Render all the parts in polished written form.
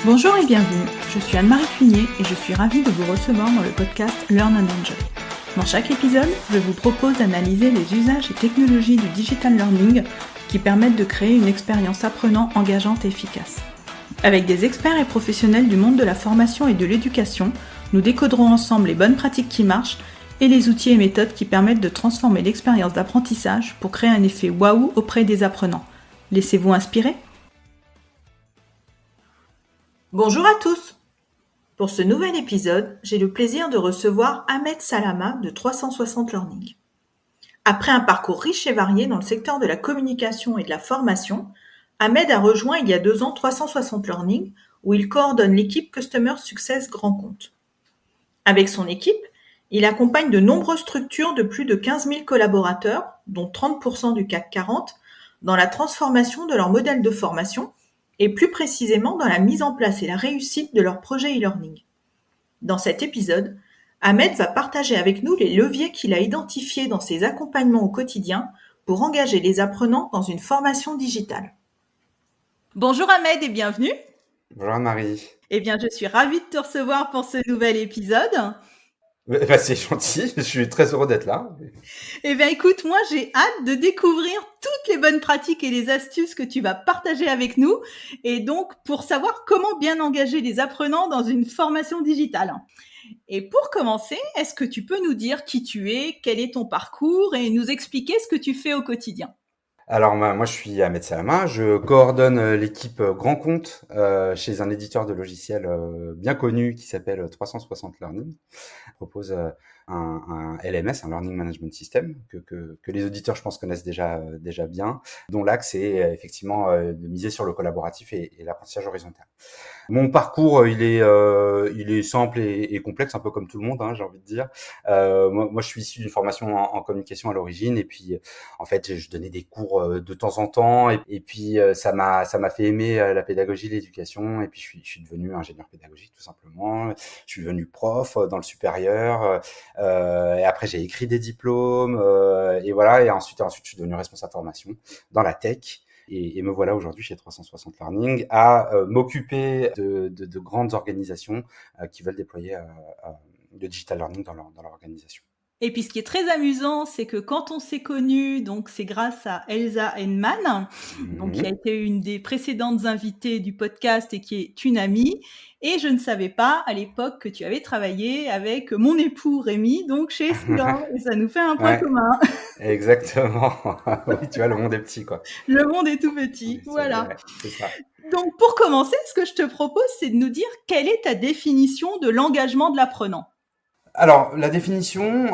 Bonjour et bienvenue, je suis Anne-Marie Cunier et je suis ravie de vous recevoir dans le podcast Learn and Enjoy. Dans chaque épisode, je vous propose d'analyser les usages et technologies du digital learning qui permettent de créer une expérience apprenant engageante et efficace. Avec des experts et professionnels du monde de la formation et de l'éducation, nous décoderons ensemble les bonnes pratiques qui marchent et les outils et méthodes qui permettent de transformer l'expérience d'apprentissage pour créer un effet waouh auprès des apprenants. Laissez-vous inspirer ? Bonjour à tous! Pour ce nouvel épisode, j'ai le plaisir de recevoir Ahmed Salama de 360 Learning. Après un parcours riche et varié dans le secteur de la communication et de la formation, Ahmed a rejoint il y a 2 ans 360 Learning, où il coordonne l'équipe Customer Success Grand Compte. Avec son équipe, il accompagne de nombreuses structures de plus de 15 000 collaborateurs, dont 30% du CAC 40, dans la transformation de leur modèle de formation, et plus précisément dans la mise en place et la réussite de leur projet e-learning. Dans cet épisode, Ahmed va partager avec nous les leviers qu'il a identifiés dans ses accompagnements au quotidien pour engager les apprenants dans une formation digitale. Bonjour Ahmed et bienvenue. Bonjour Marie. Eh bien, je suis ravie de te recevoir pour ce nouvel épisode. C'est gentil, je suis très heureux d'être là. Eh bien, écoute, moi, j'ai hâte de découvrir toutes les bonnes pratiques et les astuces que tu vas partager avec nous. Et donc, pour savoir comment bien engager les apprenants dans une formation digitale. Et pour commencer, est-ce que tu peux nous dire qui tu es, quel est ton parcours et nous expliquer ce que tu fais au quotidien ? Alors moi je suis Ahmed Salama, je coordonne l'équipe Grand Compte chez un éditeur de logiciels bien connu qui s'appelle 360 Learning. Je propose un LMS, un Learning Management System, que les auditeurs je pense connaissent déjà bien, dont l'axe est effectivement de miser sur le collaboratif et l'apprentissage horizontal. Mon parcours il est simple et complexe, un peu comme tout le monde, hein, j'ai envie de dire. Moi je suis issu d'une formation en communication à l'origine, et puis en fait je donnais des cours de temps en temps, et puis ça m'a fait aimer la pédagogie, l'éducation, et puis je suis devenu ingénieur pédagogique tout simplement. Je suis devenu prof dans le supérieur, et après j'ai écrit des diplômes, et voilà, et ensuite je suis devenu responsable formation dans la tech. Et me voilà aujourd'hui chez 360 Learning à m'occuper de grandes organisations qui veulent déployer le digital learning dans leur organisation. Et puis, ce qui est très amusant, c'est que quand on s'est connus, donc c'est grâce à Elsa Henman, donc qui a été une des précédentes invitées du podcast et qui est une amie. Et je ne savais pas à l'époque que tu avais travaillé avec mon époux Rémi, donc chez Skilling. Et ça nous fait un point commun. Exactement. Oui, tu vois, le monde est petit, quoi. Le monde est tout petit, voilà. C'est ça. Donc, pour commencer, ce que je te propose, c'est de nous dire quelle est ta définition de l'engagement de l'apprenant. Alors, la définition,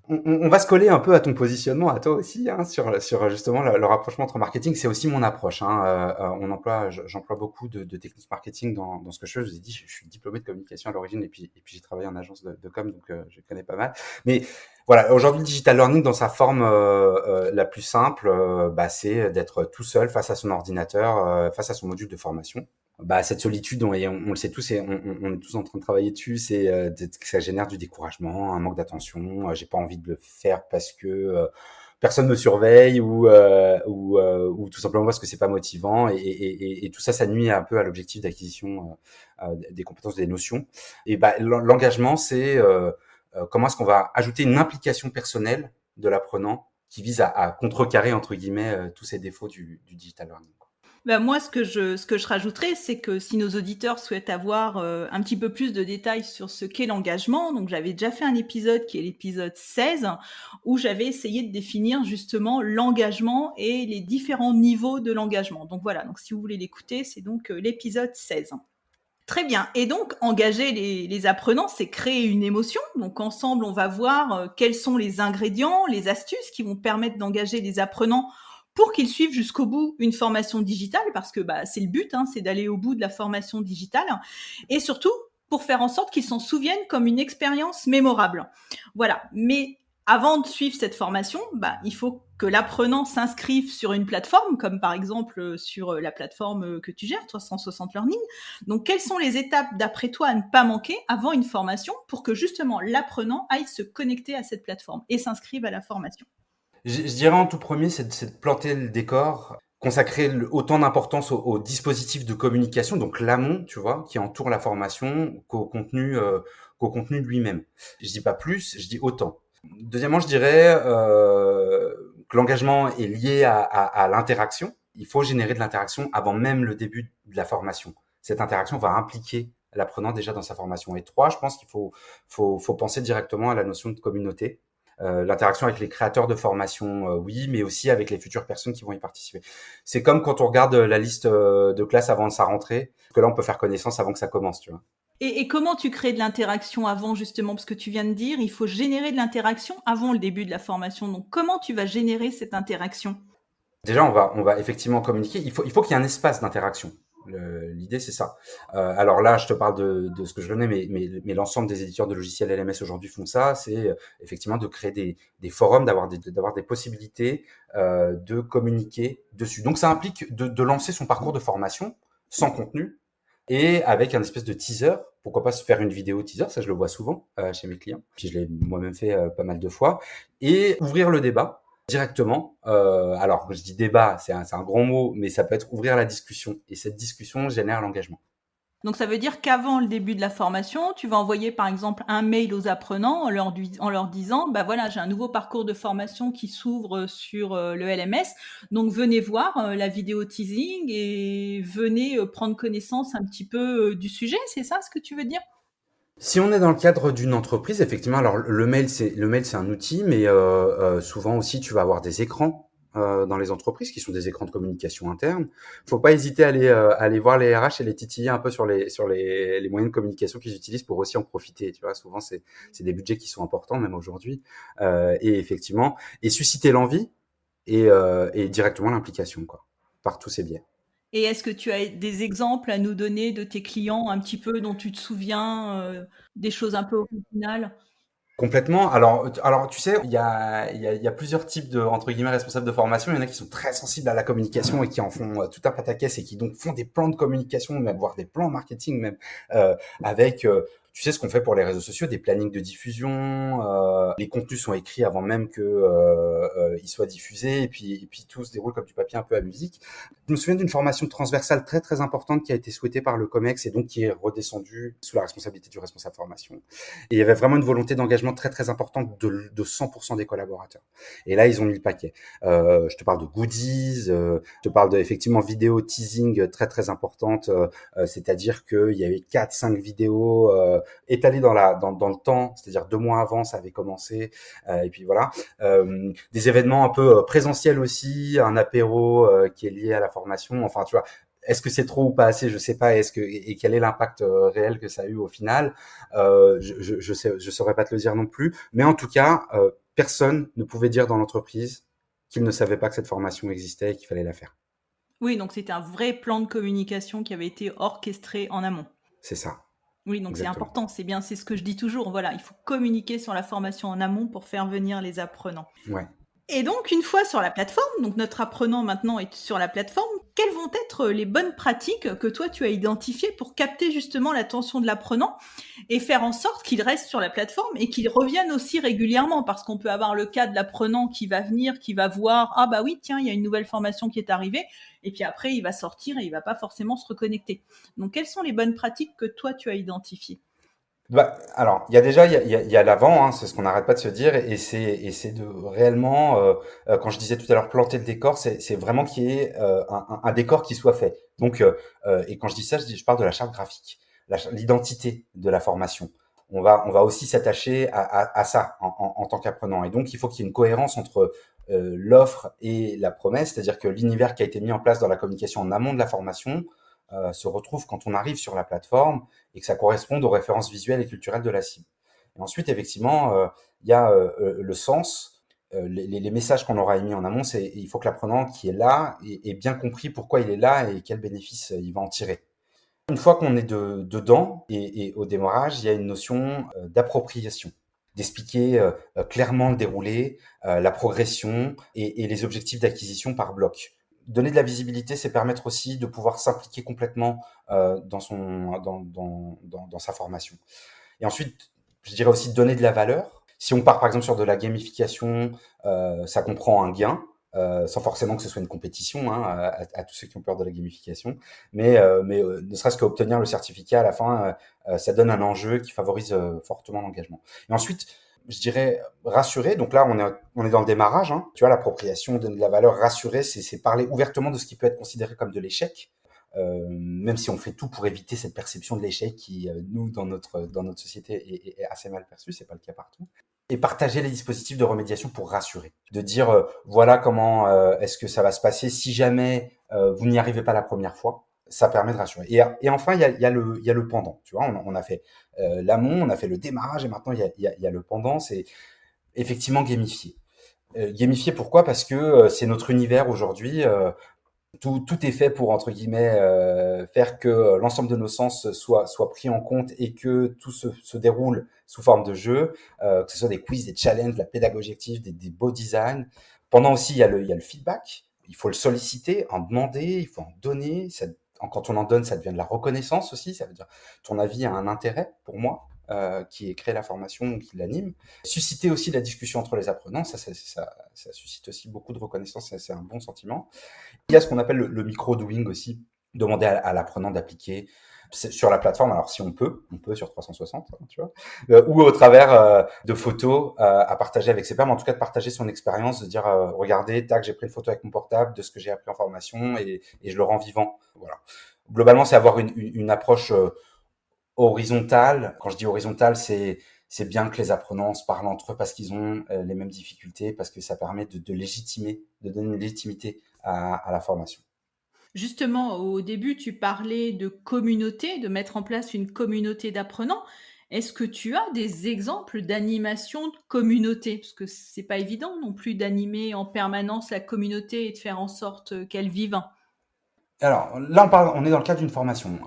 on va se coller un peu à ton positionnement, à toi aussi, hein, sur justement le rapprochement entre marketing. C'est aussi mon approche. Hein. J'emploie beaucoup de techniques marketing dans ce que je fais. Je vous ai dit, je suis diplômé de communication à l'origine, et puis j'ai travaillé en agence de com, donc je connais pas mal. Mais voilà, aujourd'hui, le digital learning dans sa forme la plus simple, c'est d'être tout seul face à son ordinateur, face à son module de formation. Cette solitude, on le sait tous, et on est tous en train de travailler dessus, c'est que ça génère du découragement, un manque d'attention. J'ai pas envie de le faire parce que personne me surveille, ou tout simplement parce que c'est pas motivant, et tout ça, ça nuit un peu à l'objectif d'acquisition des compétences, des notions. Et l'engagement, c'est comment est-ce qu'on va ajouter une implication personnelle de l'apprenant qui vise à contrecarrer entre guillemets tous ces défauts du digital learning. Moi, ce que je rajouterais, c'est que si nos auditeurs souhaitent avoir un petit peu plus de détails sur ce qu'est l'engagement, donc j'avais déjà fait un épisode qui est l'épisode 16, où j'avais essayé de définir justement l'engagement et les différents niveaux de l'engagement. Donc voilà, donc si vous voulez l'écouter, c'est donc l'épisode 16. Très bien. Et donc, engager les apprenants, c'est créer une émotion. Donc, ensemble, on va voir quels sont les ingrédients, les astuces qui vont permettre d'engager les apprenants pour qu'ils suivent jusqu'au bout une formation digitale, parce que c'est le but, hein, c'est d'aller au bout de la formation digitale. Et surtout, pour faire en sorte qu'ils s'en souviennent comme une expérience mémorable. Voilà. Mais avant de suivre cette formation, il faut que l'apprenant s'inscrive sur une plateforme, comme par exemple sur la plateforme que tu gères, 360 Learning. Donc, quelles sont les étapes, d'après toi, à ne pas manquer avant une formation pour que justement l'apprenant aille se connecter à cette plateforme et s'inscrive à la formation ? Je dirais en tout premier, c'est de planter le décor. consacrer autant d'importance au dispositif de communication, donc l'amont, tu vois, qui entoure la formation, qu'au contenu lui-même. Je dis pas plus, je dis autant. Deuxièmement, je dirais que l'engagement est lié à l'interaction. Il faut générer de l'interaction avant même le début de la formation. Cette interaction va impliquer l'apprenant déjà dans sa formation. Et trois, je pense qu'il faut penser directement à la notion de communauté. L'interaction avec les créateurs de formation, oui, mais aussi avec les futures personnes qui vont y participer. C'est comme quand on regarde la liste de classe avant sa rentrée, parce que là, on peut faire connaissance avant que ça commence, tu vois. Et comment tu crées de l'interaction avant, justement? Parce que tu viens de dire, il faut générer de l'interaction avant le début de la formation. Donc, comment tu vas générer cette interaction? Déjà, on va effectivement communiquer. Il faut qu'il y ait un espace d'interaction. L'idée, c'est ça. Alors là, je te parle de ce que je connais, mais l'ensemble des éditeurs de logiciels LMS aujourd'hui font ça. C'est effectivement de créer des forums, d'avoir des possibilités de communiquer dessus. Donc, ça implique de lancer son parcours de formation sans contenu et avec un espèce de teaser. Pourquoi pas se faire une vidéo teaser, ça je le vois souvent chez mes clients. Puis je l'ai moi-même fait pas mal de fois. Et ouvrir le débat directement. Alors, je dis débat, c'est un grand mot, mais ça peut être ouvrir la discussion. Et cette discussion génère l'engagement. Donc, ça veut dire qu'avant le début de la formation, tu vas envoyer, par exemple, un mail aux apprenants en leur disant, bah voilà, j'ai un nouveau parcours de formation qui s'ouvre sur le LMS. Donc, venez voir la vidéo teasing et venez prendre connaissance un petit peu du sujet. C'est ça ce que tu veux dire? Si on est dans le cadre d'une entreprise, effectivement, alors le mail c'est un outil, mais souvent aussi tu vas avoir des écrans dans les entreprises qui sont des écrans de communication interne. Faut pas hésiter à aller voir les RH et les titiller un peu sur les moyens de communication qu'ils utilisent pour aussi en profiter. Tu vois, souvent c'est des budgets qui sont importants même aujourd'hui et effectivement et susciter l'envie et directement l'implication quoi par tous ces biais. Et est-ce que tu as des exemples à nous donner de tes clients un petit peu dont tu te souviens, des choses un peu originales? Complètement. Alors, tu sais, il y a plusieurs types de, entre guillemets, responsables de formation. Il y en a qui sont très sensibles à la communication et qui en font tout un pataquès et qui donc font des plans de communication, même voire des plans marketing même, avec, tu sais, ce qu'on fait pour les réseaux sociaux, des plannings de diffusion. Les contenus sont écrits avant même que ils soient diffusés et puis tout se déroule comme du papier un peu à musique. Je me souviens d'une formation transversale très très importante qui a été souhaitée par le COMEX et donc qui est redescendue sous la responsabilité du responsable formation. Et il y avait vraiment une volonté d'engagement très très importante de 100% des collaborateurs. Et là, ils ont mis le paquet. Je te parle de goodies, je te parle de effectivement vidéo teasing très très importante, c'est-à-dire qu'il y avait 4-5 vidéos étalées dans le temps, c'est-à-dire 2 mois avant, ça avait commencé. Et puis voilà, des événements un peu présentiels aussi, un apéro qui est lié à la formation. Enfin, tu vois, est-ce que c'est trop ou pas assez? Je sais pas. Et quel est l'impact réel que ça a eu au final? Je saurais pas te le dire non plus. Mais en tout cas, personne ne pouvait dire dans l'entreprise qu'il ne savait pas que cette formation existait et qu'il fallait la faire. Oui, donc c'était un vrai plan de communication qui avait été orchestré en amont. C'est ça, Oui, donc c'est exactement. important, c'est bien, c'est ce que je dis toujours. Voilà, il faut communiquer sur la formation en amont pour faire venir les apprenants. Ouais. Et donc, une fois sur la plateforme, donc notre apprenant maintenant est sur la plateforme, quelles vont être les bonnes pratiques que toi tu as identifiées pour capter justement l'attention de l'apprenant et faire en sorte qu'il reste sur la plateforme et qu'il revienne aussi régulièrement? Parce qu'on peut avoir le cas de l'apprenant qui va venir, qui va voir, ah bah oui, tiens, il y a une nouvelle formation qui est arrivée, et puis après il va sortir et il va pas forcément se reconnecter. Donc, quelles sont les bonnes pratiques que toi tu as identifiées? Bah, alors, il y a déjà, il y a l'avant, hein, c'est ce qu'on n'arrête pas de se dire, et c'est de réellement, quand je disais tout à l'heure planter le décor, c'est vraiment qu'il y ait un décor qui soit fait. Donc, et quand je dis ça, je parle de la charte graphique, l'identité de la formation. On va aussi s'attacher à ça en tant qu'apprenant. Et donc, il faut qu'il y ait une cohérence entre l'offre et la promesse, c'est-à-dire que l'univers qui a été mis en place dans la communication en amont de la formation se retrouve quand on arrive sur la plateforme et que ça corresponde aux références visuelles et culturelles de la cible. Et ensuite, effectivement, il y a le sens, les messages qu'on aura émis en amont, c'est il faut que l'apprenant qui est là ait bien compris pourquoi il est là et quel bénéfice il va en tirer. Une fois qu'on est dedans et au démarrage, il y a une notion d'appropriation, d'expliquer clairement le déroulé, la progression et les objectifs d'acquisition par bloc. Donner de la visibilité, c'est permettre aussi de pouvoir s'impliquer complètement dans sa formation. Et ensuite, je dirais aussi donner de la valeur. Si on part par exemple sur de la gamification, ça comprend un gain. sans forcément que ce soit une compétition, hein, à tous ceux qui ont peur de la gamification, mais ne serait-ce qu'obtenir le certificat à la fin, ça donne un enjeu qui favorise fortement l'engagement. Et ensuite, je dirais rassurer. Donc là, on est dans le démarrage. Hein. Tu vois, l'appropriation de la valeur rassurée, c'est parler ouvertement de ce qui peut être considéré comme de l'échec. Même si on fait tout pour éviter cette perception de l'échec qui, nous, dans notre société, est assez mal perçue, c'est pas le cas partout. Et partager les dispositifs de remédiation pour rassurer, de dire voilà comment est-ce que ça va se passer si jamais vous n'y arrivez pas la première fois. Ça permet de rassurer. Et enfin, il y a le pendant. Tu vois, on a fait l'amont, on a fait le démarrage, et maintenant il y a le pendant. C'est effectivement gamifier. Gamifier, pourquoi? Parce que c'est notre univers aujourd'hui. Tout est fait pour, entre guillemets, faire que l'ensemble de nos sens soit pris en compte et que tout se déroule sous forme de jeu, que ce soit des quiz, des challenges, de la pédagogie active, des beaux designs. Pendant aussi, il y a le feedback. Il faut le solliciter, en demander, il faut en donner. Quand on en donne, ça devient de la reconnaissance aussi. Ça veut dire ton avis a un intérêt pour moi, qui ait créé la formation ou qui l'anime. Susciter aussi la discussion entre les apprenants, ça suscite aussi beaucoup de reconnaissance, c'est un bon sentiment. Il y a ce qu'on appelle le micro-doing aussi, demander à l'apprenant d'appliquer sur la plateforme, alors si on peut sur 360, hein, tu vois, ou au travers de photos à partager avec ses pairs, mais en tout cas de partager son expérience, de dire regardez, tac, j'ai pris une photo avec mon portable de ce que j'ai appris en formation et je le rends vivant. Voilà. Globalement, c'est avoir une approche horizontale. Quand je dis horizontale, c'est bien que les apprenants se parlent entre eux parce qu'ils ont les mêmes difficultés, parce que ça permet de légitimer, de donner une légitimité à la formation. Justement, au début, tu parlais de communauté, de mettre en place une communauté d'apprenants. Est-ce que tu as des exemples d'animation de communauté? Parce que c'est pas évident non plus d'animer en permanence la communauté et de faire en sorte qu'elle vive. Alors là, on est dans le cadre d'une formation.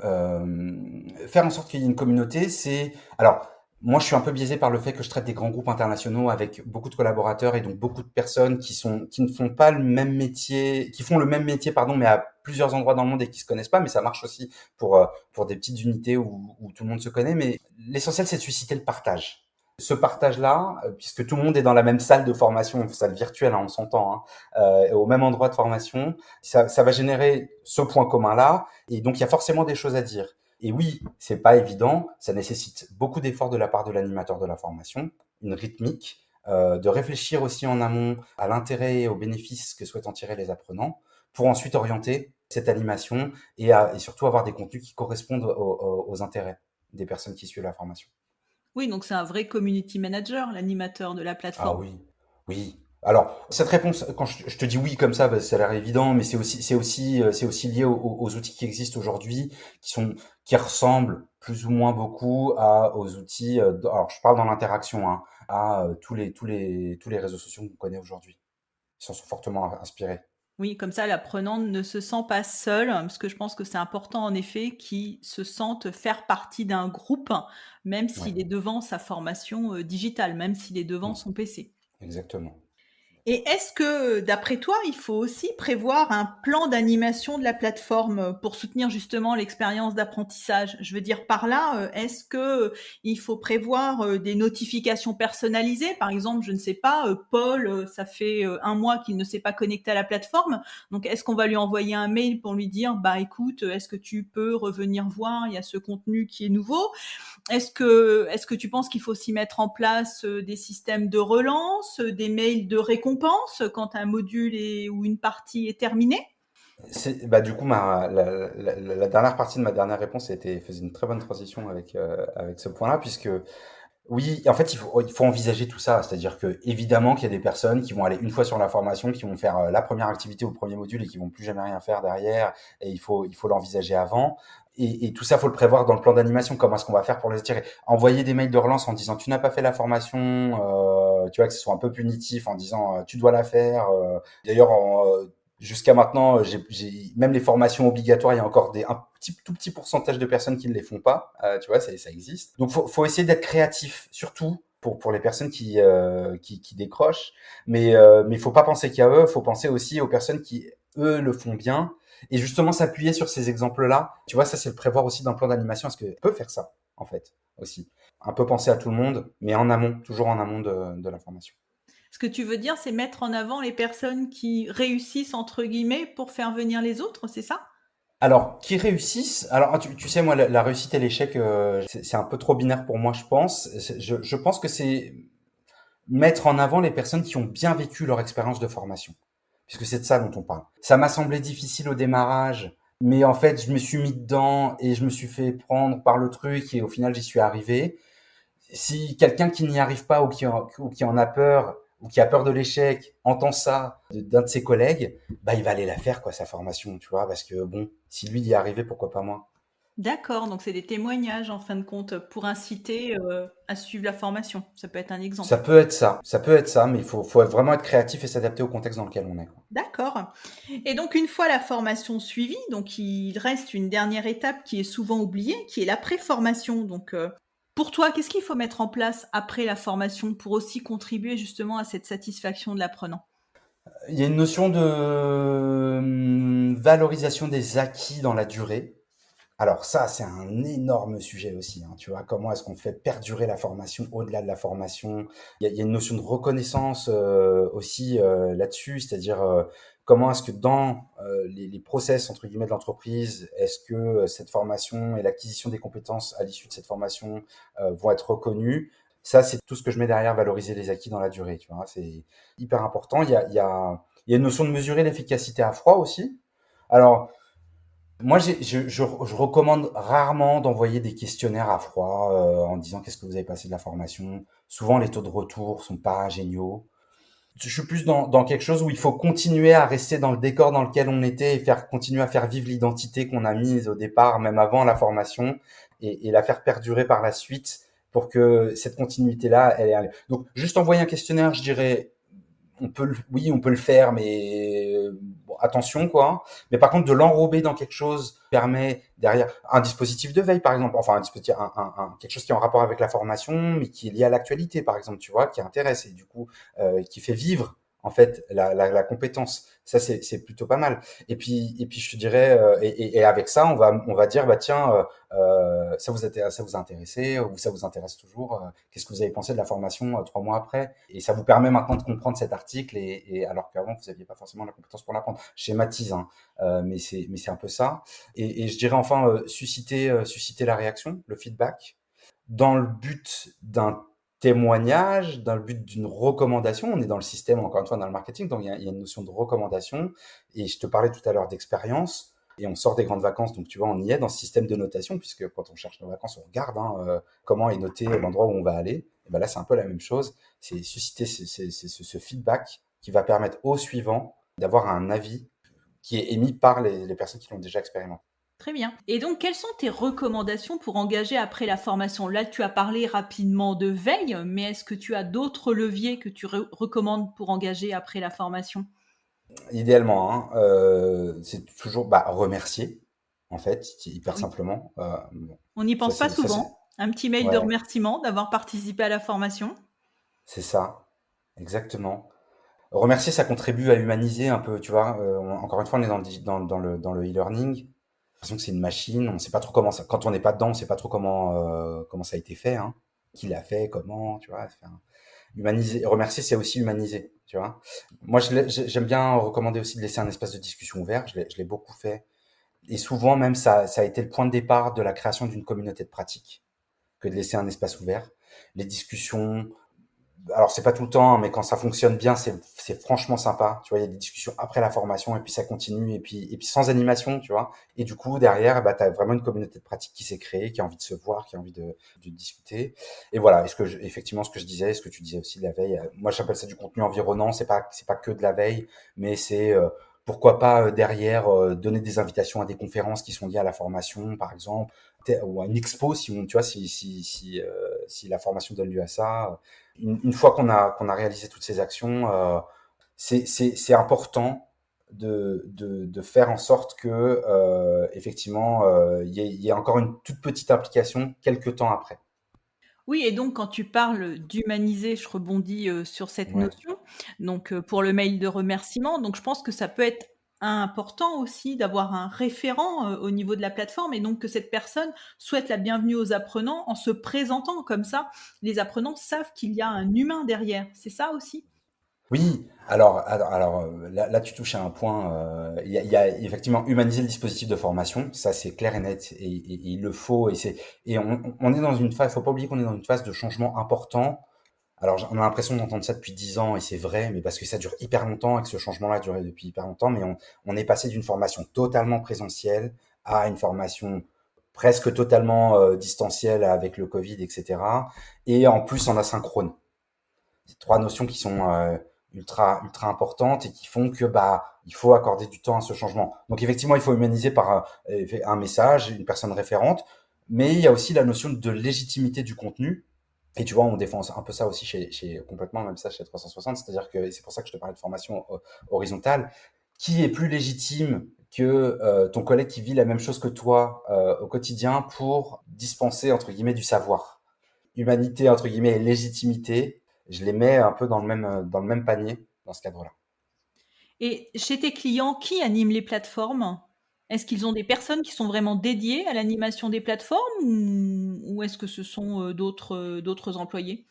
Faire en sorte qu'il y ait une communauté, c'est alors moi, je suis un peu biaisé par le fait que je traite des grands groupes internationaux avec beaucoup de collaborateurs et donc beaucoup de personnes qui ne font pas le même métier, qui font le même métier, pardon, mais à plusieurs endroits dans le monde et qui se connaissent pas. Mais ça marche aussi pour des petites unités où tout le monde se connaît. Mais l'essentiel, c'est de susciter le partage. Ce partage-là, puisque tout le monde est dans la même salle de formation, salle virtuelle, hein, on s'entend, hein, au même endroit de formation, ça va générer ce point commun-là, et donc il y a forcément des choses à dire. Et oui, c'est pas évident, ça nécessite beaucoup d'efforts de la part de l'animateur de la formation, une rythmique, de réfléchir aussi en amont à l'intérêt et aux bénéfices que souhaitent en tirer les apprenants, pour ensuite orienter cette animation et surtout avoir des contenus qui correspondent aux intérêts des personnes qui suivent la formation. Oui, donc c'est un vrai community manager, l'animateur de la Ah plateforme. oui, oui. Alors, cette réponse, quand je te dis oui comme ça, bah, ça a l'air évident, mais c'est aussi lié aux outils qui existent aujourd'hui, qui ressemblent plus ou moins beaucoup aux outils. Alors, je parle dans l'interaction, hein, à tous les réseaux sociaux qu'on connaît aujourd'hui. Ils s'en sont fortement inspirés. Oui, comme ça, l'apprenant ne se sent pas seul, parce que je pense que c'est important en effet qu'il se sente faire partie d'un groupe, même Ouais, s'il est devant sa formation digitale, même s'il est devant mm, son PC. exactement. Et est-ce que, d'après toi, il faut aussi prévoir un plan d'animation de la plateforme pour soutenir justement l'expérience d'apprentissage? Je veux dire par là, est-ce que il faut prévoir des notifications personnalisées? Par exemple, je ne sais pas, Paul, ça fait 1 mois qu'il ne s'est pas connecté à la plateforme. Donc, est-ce qu'on va lui envoyer un mail pour lui dire, bah écoute, est-ce que tu peux revenir voir? Il y a ce contenu qui est nouveau. Est-ce que tu penses qu'il faut aussi mettre en place des systèmes de relance, des mails de récompense quand un module ou une partie est terminée? Bah, du coup, la dernière partie de ma dernière réponse faisait une très bonne transition avec ce point-là, puisque oui, en fait, il faut envisager tout ça. C'est-à-dire que évidemment qu'il y a des personnes qui vont aller une fois sur la formation, qui vont faire la première activité ou le premier module et qui vont plus jamais rien faire derrière. Et il faut l'envisager avant. Et tout ça, faut le prévoir dans le plan d'animation. Comment est-ce qu'on va faire pour les attirer? Envoyer des mails de relance en disant tu n'as pas fait la formation, tu vois, que ce soit un peu punitif en disant tu dois la faire. D'ailleurs, jusqu'à maintenant, même les formations obligatoires, il y a encore un tout petit pourcentage de personnes qui ne les font pas. Tu vois, ça existe. Donc, faut essayer d'être créatif, surtout pour les personnes qui décrochent. Mais faut pas penser qu'à eux. Faut penser aussi aux personnes qui eux le font bien. Et justement, s'appuyer sur ces exemples-là. Tu vois, ça c'est le prévoir aussi d'un plan d'animation. Est-ce que peut faire ça en fait aussi? Un peu penser à tout le monde, mais en amont, toujours en amont de la formation. Ce que tu veux dire, c'est mettre en avant les personnes qui «réussissent» entre guillemets pour faire venir les autres, c'est ça? Alors, qui réussissent, alors tu sais, moi, la réussite et l'échec, c'est un peu trop binaire pour moi, je pense. Je pense que c'est mettre en avant les personnes qui ont bien vécu leur expérience de formation, puisque c'est de ça dont on parle. Ça m'a semblé difficile au démarrage, mais en fait, je me suis mis dedans et je me suis fait prendre par le truc et au final, j'y suis arrivé. Si quelqu'un qui n'y arrive pas ou qui en a peur ou qui a peur de l'échec entend ça d'un de ses collègues, bah il va aller la faire quoi sa formation, tu vois, parce que bon, si lui y est arrivé, pourquoi pas moi. D'accord, donc c'est des témoignages en fin de compte pour inciter, à suivre la formation. Ça peut être un exemple. Ça peut être ça, mais faut vraiment être créatif et s'adapter au contexte dans lequel on est, quoi. D'accord, et donc une fois la formation suivie, donc il reste une dernière étape qui est souvent oubliée, qui est l'après-formation. Donc, pour toi, qu'est-ce qu'il faut mettre en place après la formation pour aussi contribuer justement à cette satisfaction de l'apprenant? Il y a une notion de valorisation des acquis dans la durée. Alors ça, c'est un énorme sujet aussi, hein, tu vois. Comment est-ce qu'on fait perdurer la formation au-delà de la formation? Il y a une notion de reconnaissance aussi là-dessus, c'est-à-dire comment est-ce que dans les process entre guillemets de l'entreprise, est-ce que cette formation et l'acquisition des compétences à l'issue de cette formation vont être reconnues? Ça, c'est tout ce que je mets derrière valoriser les acquis dans la durée, tu vois. C'est hyper important. Il y a une notion de mesurer l'efficacité à froid aussi. Alors, moi, je recommande rarement d'envoyer des questionnaires à froid en disant qu'est-ce que vous avez passé de la formation. Souvent, les taux de retour sont pas géniaux. Je suis plus dans quelque chose où il faut continuer à rester dans le décor dans lequel on était et faire continuer à faire vivre l'identité qu'on a mise au départ, même avant la formation, et la faire perdurer par la suite pour que cette continuité-là, elle est. Donc, juste envoyer un questionnaire, je dirais oui, on peut le faire, mais bon, attention quoi. Mais par contre, de l'enrober dans quelque chose permet derrière un dispositif de veille, par exemple, enfin un dispositif, quelque chose qui est en rapport avec la formation, mais qui est lié à l'actualité, par exemple, tu vois, qui intéresse et du coup qui fait vivre en fait la compétence. Ça c'est plutôt pas mal. Et puis je te dirais et avec ça on va dire bah tiens ça vous a intéressé ou ça vous intéresse toujours qu'est-ce que vous avez pensé de la formation 3 mois après et ça vous permet maintenant de comprendre cet article et alors qu'avant vous n'aviez pas forcément la compétence pour l'apprendre. Je schématise hein, mais c'est un peu ça et je dirais enfin susciter la réaction, le feedback dans le but d'un témoignage, dans le but d'une recommandation. On est dans le système, encore une fois, dans le marketing, donc il y a une notion de recommandation. Et je te parlais tout à l'heure d'expérience. Et on sort des grandes vacances, donc tu vois, on y est dans ce système de notation, puisque quand on cherche nos vacances, on regarde hein, comment est noté l'endroit où on va aller. Et ben là, c'est un peu la même chose. C'est susciter ce feedback qui va permettre au suivant d'avoir un avis qui est émis par les personnes qui l'ont déjà expérimenté. Très bien, et donc quelles sont tes recommandations pour engager après la formation? Là, tu as parlé rapidement de veille, mais est-ce que tu as d'autres leviers que tu recommandes pour engager après la formation? Idéalement, hein, c'est toujours bah, remercier, en fait, hyper Oui. simplement. Bon, On n'y pense pas ça c'est souvent. Un petit mail de ouais, remerciement d'avoir participé à la formation. c'est ça, exactement. Remercier, ça contribue à humaniser un peu, tu vois. Encore une fois, on est dans le e-learning. J'ai l'impression que c'est une machine. On sait pas trop comment ça. Quand on n'est pas dedans, on sait pas trop comment ça a été fait, hein. Qui l'a fait, comment, tu vois. Humaniser, remercier, c'est aussi humaniser, tu vois. Moi, j'aime bien recommander aussi de laisser un espace de discussion ouvert. Je l'ai beaucoup fait. Et souvent même, ça a été le point de départ de la création d'une communauté de pratique, que de laisser un espace ouvert. Les discussions, alors c'est pas tout le temps, hein, mais quand ça fonctionne bien, c'est franchement sympa. Tu vois, il y a des discussions après la formation et puis ça continue et puis sans animation, tu vois. Et du coup derrière, bah t'as vraiment une communauté de pratique qui s'est créée, qui a envie de se voir, qui a envie de discuter. Et voilà. Effectivement, ce que je disais, ce que tu disais aussi de la veille. Moi, j'appelle ça du contenu environnant. C'est pas que de la veille, mais c'est pourquoi pas derrière donner des invitations à des conférences qui sont liées à la formation, par exemple, ou à une expo si on, tu vois, si la formation donne lieu à ça une fois qu'on a réalisé toutes ces actions, c'est important de faire en sorte que effectivement y ait encore une toute petite implication quelques temps après. Oui, et donc quand tu parles d'humaniser, je rebondis, sur cette Ouais, notion, donc pour le mail de remerciement, donc je pense que ça peut être important aussi d'avoir un référent, au niveau de la plateforme, et donc que cette personne souhaite la bienvenue aux apprenants en se présentant comme ça. Les apprenants savent qu'il y a un humain derrière, c'est ça aussi? Oui, là, tu touches à un point. Il y a effectivement humaniser le dispositif de formation, ça c'est clair et net, et il le faut. Et on est dans une phase. Faut pas oublier qu'on est dans une phase de changement important. Alors, on a l'impression d'entendre ça depuis 10 ans, et c'est vrai, mais parce que ça dure hyper longtemps et que ce changement-là a duré depuis hyper longtemps. Mais on est passé d'une formation totalement présentielle à une formation presque totalement distancielle avec le Covid, etc. Et en plus en asynchrone. C'est trois notions qui sont ultra importantes et qui font que il faut accorder du temps à ce changement. Donc effectivement, il faut humaniser par un message, une personne référente, mais il y a aussi la notion de légitimité du contenu. Et tu vois, on défend un peu ça aussi chez complètement même ça chez 360, c'est-à-dire que c'est pour ça que je te parlais de formation horizontale. Qui est plus légitime que ton collègue qui vit la même chose que toi au quotidien pour dispenser entre guillemets du savoir? Humanité entre guillemets et légitimité, je les mets un peu dans le même panier dans ce cadre-là. Et chez tes clients, qui anime les plateformes? Est-ce qu'ils ont des personnes qui sont vraiment dédiées à l'animation des plateformes ou est-ce que ce sont d'autres employés?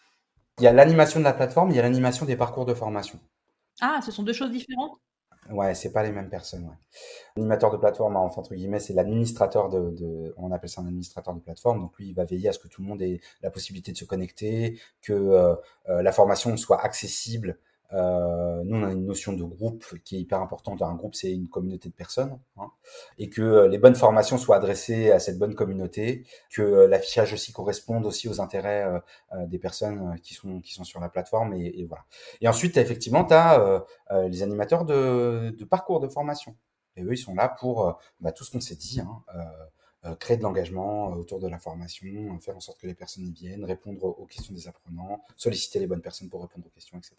Il y a l'animation de la plateforme, il y a l'animation des parcours de formation. Ah, ce sont deux choses différentes? Ouais, c'est pas les mêmes personnes. Ouais. L'animateur de plateforme, enfin, entre guillemets, c'est l'administrateur on appelle ça un administrateur de plateforme. Donc lui, il va veiller à ce que tout le monde ait la possibilité de se connecter, que la formation soit accessible. Nous, on a une notion de groupe qui est hyper importante. Un groupe, c'est une communauté de personnes, hein, et que les bonnes formations soient adressées à cette bonne communauté, que l'affichage aussi corresponde aussi aux intérêts des personnes qui sont sur la plateforme, et voilà. Et ensuite, effectivement, tu as les animateurs de parcours de formation. Et eux, ils sont là pour tout ce qu'on s'est dit, hein, créer de l'engagement autour de la formation, faire en sorte que les personnes y viennent, répondre aux questions des apprenants, solliciter les bonnes personnes pour répondre aux questions, etc.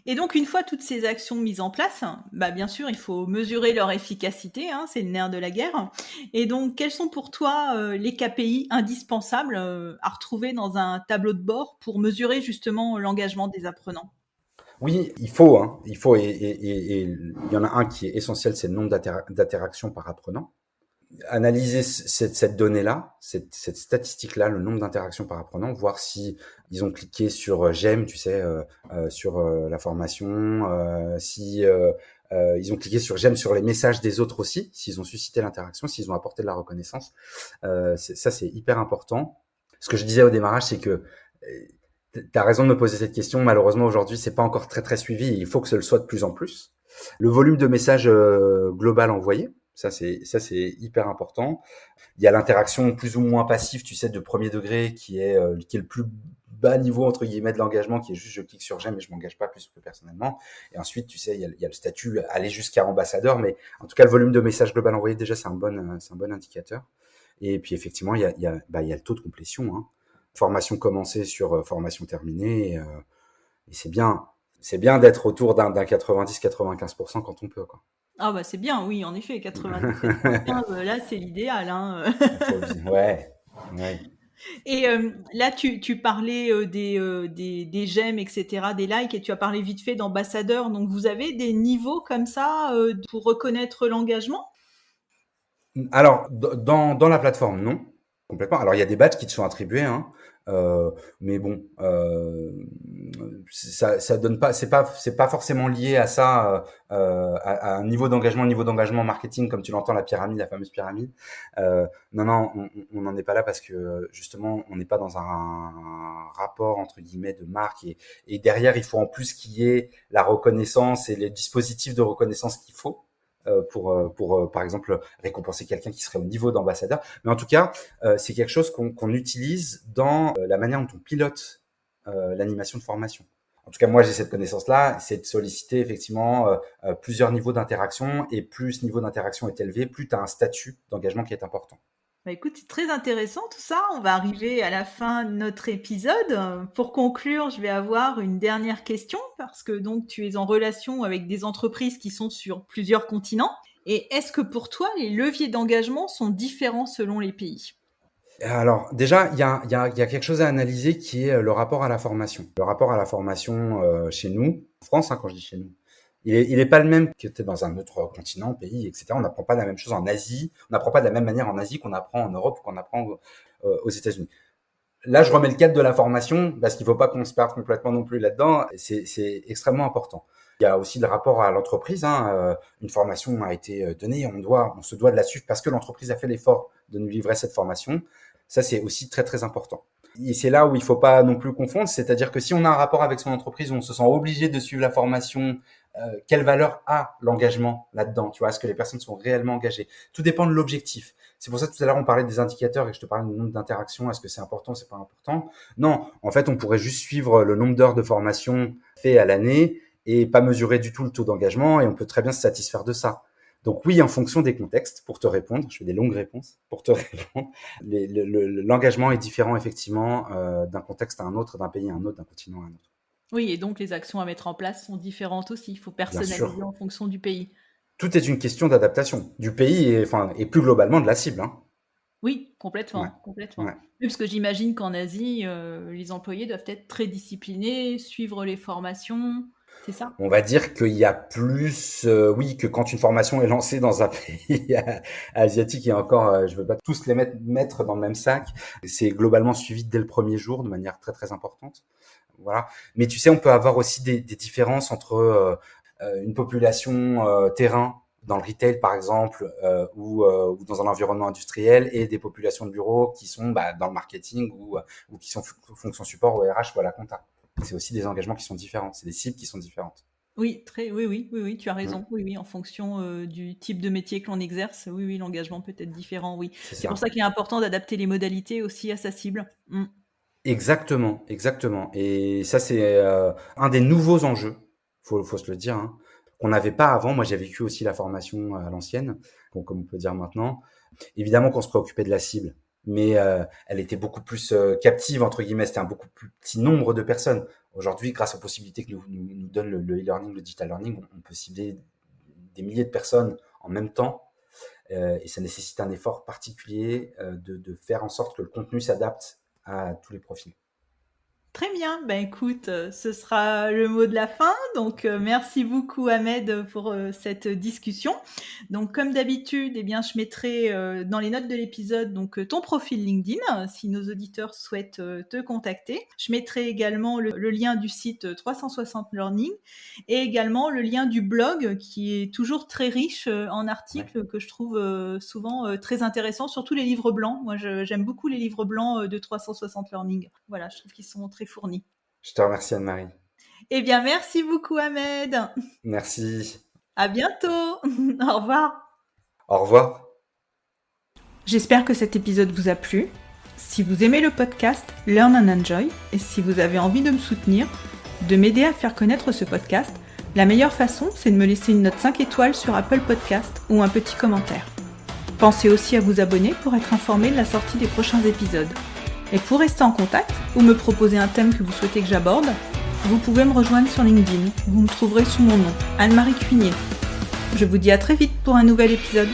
Et donc, une fois toutes ces actions mises en place, bien sûr, il faut mesurer leur efficacité, hein, c'est le nerf de la guerre. Et donc, quels sont pour toi les KPI indispensables à retrouver dans un tableau de bord pour mesurer justement l'engagement des apprenants? Oui, il faut, hein, il faut, et il y en a un qui est essentiel, c'est le nombre d'interactions par apprenant. Analyser cette donnée-là, cette statistique-là, le nombre d'interactions par apprenant, voir si ils ont cliqué sur j'aime, tu sais, sur la formation, si ils ont cliqué sur j'aime sur les messages des autres aussi, s'ils ont suscité l'interaction, s'ils ont apporté de la reconnaissance. Ça, c'est hyper important. Ce que je disais au démarrage, c'est que tu as raison de me poser cette question. Malheureusement, aujourd'hui, c'est pas encore très suivi. Il faut que ce le soit de plus en plus. Le volume de messages global envoyé, ça c'est hyper important. Il y a l'interaction plus ou moins passive, tu sais, de premier degré, qui est le plus bas niveau entre guillemets de l'engagement, qui est juste je clique sur j'aime et je m'engage pas plus que personnellement. Et ensuite, tu sais, il y a le statut aller jusqu'à ambassadeur, mais en tout cas le volume de messages global envoyé déjà c'est un bon indicateur. Et puis effectivement il y a le taux de complétion, hein. Formation commencée sur formation terminée, et c'est bien d'être autour d'un 90-95% quand on peut, quoi. Ah bah c'est bien, oui, en effet, 90-95, là c'est l'idéal, hein. Ouais, ouais. Et là, tu parlais des j'aime, etc., des likes, et tu as parlé vite fait d'ambassadeurs. Donc, vous avez des niveaux comme ça pour reconnaître l'engagement? Alors, dans la plateforme, non, complètement. Alors, il y a des badges qui te sont attribués, hein, mais bon, ça donne pas, c'est pas forcément lié à ça, à un niveau d'engagement marketing, comme tu l'entends, la pyramide, la fameuse pyramide. Non, non, on n'en est pas là parce que justement, on n'est pas dans un rapport entre guillemets de marque, et derrière, il faut en plus qu'il y ait la reconnaissance et les dispositifs de reconnaissance qu'il faut pour par exemple récompenser quelqu'un qui serait au niveau d'ambassadeur. Mais en tout cas, c'est quelque chose qu'on utilise dans la manière dont on pilote l'animation de formation. En tout cas, moi, j'ai cette connaissance-là, c'est de solliciter effectivement plusieurs niveaux d'interaction, et plus ce niveau d'interaction est élevé, plus tu as un statut d'engagement qui est important. Bah, écoute, c'est très intéressant tout ça. On va arriver à la fin de notre épisode. Pour conclure, je vais avoir une dernière question parce que donc tu es en relation avec des entreprises qui sont sur plusieurs continents. Et est-ce que pour toi, les leviers d'engagement sont différents selon les pays? Alors déjà, il y a quelque chose à analyser qui est le rapport à la formation. Le rapport à la formation chez nous, en France, hein, quand je dis chez nous, il est pas le même que tu es dans un autre continent, pays, etc. On n'apprend pas la même chose en Asie, on n'apprend pas de la même manière en Asie qu'on apprend en Europe ou qu'on apprend aux États-Unis. Là, je remets le cadre de la formation parce qu'il ne faut pas qu'on se perde complètement non plus là-dedans. C'est extrêmement important. Il y a aussi le rapport à l'entreprise. Une formation a été donnée, on se doit de la suivre parce que l'entreprise a fait l'effort de nous livrer cette formation. Ça, c'est aussi très, très important. Et c'est là où il ne faut pas non plus confondre. C'est-à-dire que si on a un rapport avec son entreprise où on se sent obligé de suivre la formation, quelle valeur a l'engagement là-dedans? Tu vois, est-ce que les personnes sont réellement engagées? Tout dépend de l'objectif. C'est pour ça que tout à l'heure, on parlait des indicateurs et que je te parlais du nombre d'interactions. Est-ce que c'est important, c'est pas important? Non, en fait, on pourrait juste suivre le nombre d'heures de formation fait à l'année et pas mesurer du tout le taux d'engagement et on peut très bien se satisfaire de ça. Donc oui, en fonction des contextes, pour te répondre, je fais des longues réponses pour te répondre, l'engagement est différent effectivement d'un contexte à un autre, d'un pays à un autre, d'un continent à un autre. Oui, et donc les actions à mettre en place sont différentes aussi. Il faut Bien personnaliser sûr. en fonction du pays. Tout est une question d'adaptation du pays et plus globalement de la cible. Hein. Oui, Ouais, complètement, complètement. ouais. Oui, parce que j'imagine qu'en Asie, les employés doivent être très disciplinés, suivre les formations, c'est ça? On va dire qu'il y a plus, oui, que quand une formation est lancée dans un pays asiatique et encore, je veux pas tous les mettre dans le même sac. C'est globalement suivi dès le premier jour de manière très très importante. Voilà. Mais tu sais, on peut avoir aussi des différences entre une population terrain dans le retail par exemple ou dans un environnement industriel et des populations de bureaux qui sont dans le marketing ou qui sont fonction support au RH ou à la compta. C'est aussi des engagements qui sont différents, c'est des cibles qui sont différentes. Oui, oui, tu as Mm, raison. Oui, oui, en fonction, du type de métier que l'on exerce, oui, oui, l'engagement peut être différent, oui. c'est C'est pour ça. ça qu'il est important d'adapter les modalités aussi à sa cible. Mmh. Exactement, exactement. Et ça, c'est un des nouveaux enjeux, faut se le dire, hein, qu'on n'avait pas avant. Moi, j'ai vécu aussi la formation à l'ancienne, bon, comme on peut dire maintenant. Évidemment qu'on se préoccupait de la cible, mais elle était beaucoup plus captive, entre guillemets. C'était un beaucoup plus petit nombre de personnes. Aujourd'hui, grâce aux possibilités que nous donne le e-learning, le digital learning, on peut cibler des milliers de personnes en même temps. Et ça nécessite un effort particulier de faire en sorte que le contenu s'adapte à tous les profils. Très bien, ben écoute, ce sera le mot de la fin. Donc, merci beaucoup Ahmed pour cette discussion. Donc, comme d'habitude, eh bien, je mettrai dans les notes de l'épisode donc ton profil LinkedIn si nos auditeurs souhaitent te contacter. Je mettrai également le lien du site 360 Learning et également le lien du blog qui est toujours très riche en Ouais. articles que je trouve souvent très intéressants, surtout les livres blancs. Moi, j'aime beaucoup les livres blancs de 360 Learning. Voilà, je trouve qu'ils sont très fournis. Je te remercie, Anne-Marie. Eh bien, merci beaucoup, Ahmed. Merci. À bientôt. Au revoir. Au revoir. J'espère que cet épisode vous a plu. Si vous aimez le podcast Learn and Enjoy et si vous avez envie de me soutenir, de m'aider à faire connaître ce podcast, la meilleure façon, c'est de me laisser une note 5 étoiles sur Apple Podcast ou un petit commentaire. Pensez aussi à vous abonner pour être informé de la sortie des prochains épisodes. Et pour rester en contact ou me proposer un thème que vous souhaitez que j'aborde, vous pouvez me rejoindre sur LinkedIn. Vous me trouverez sous mon nom, Anne-Marie Cuinier. Je vous dis à très vite pour un nouvel épisode.